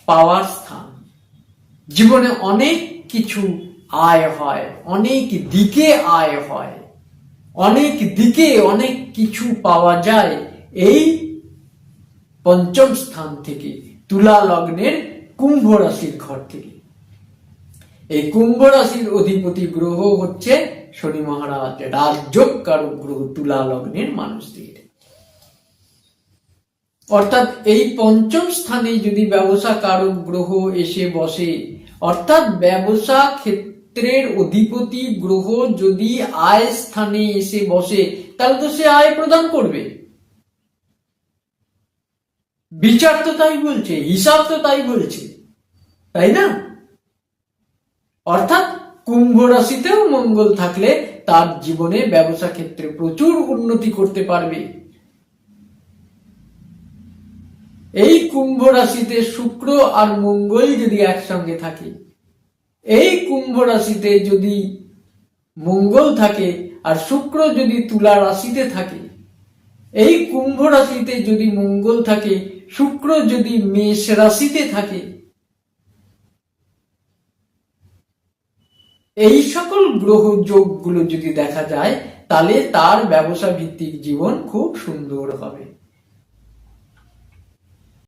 পাওয়ার স্থান। জীবনে অনেক কিছু আয় হয়, অনেক দিকে আয় হয়, অনেক দিকে অনেক কিছু পাওয়া যায় এই পঞ্চম স্থান থেকে, তুলা লগ্নের কুম্ভ রাশির ঘর থেকে। এই কুম্ভ রাশির অধিপতি গ্রহ হচ্ছে শনি মহারাজ, রাজযোগ কারক গ্রহ তুলা লগ্নের মানুষদের। অর্থাৎ এই পঞ্চম স্থানে যদি ব্যবসা কারক গ্রহ এসে বসে, অর্থাৎ ব্যবসা ক্ষেত্রের অধিপতি গ্রহ যদি আয় স্থানে এসে বসে, তাহলে তো সে আয় প্রদান করবে। বিচার তো তাই বলছে, হিসাব তো তাই বলছে, তাই না? অর্থাৎ কুম্ভ রাশিতেও মঙ্গল থাকলে তার জীবনে ব্যবসা ক্ষেত্রে প্রচুর উন্নতি করতে পারবে। এই কুম্ভ রাশিতে শুক্র আর মঙ্গল যদি একসঙ্গে থাকে, এই কুম্ভ রাশিতে যদি মঙ্গল থাকে আর শুক্র যদি তুলা রাশিতে থাকে, এই কুম্ভ রাশিতে যদি মঙ্গল থাকে, শুক্র যদি মেষ রাশিতে থাকে, এই সকল গ্রহ যোগগুলো যদি দেখা যায়, তাহলে তার ব্যবসা ভিত্তিক জীবন খুব সুন্দর হবে।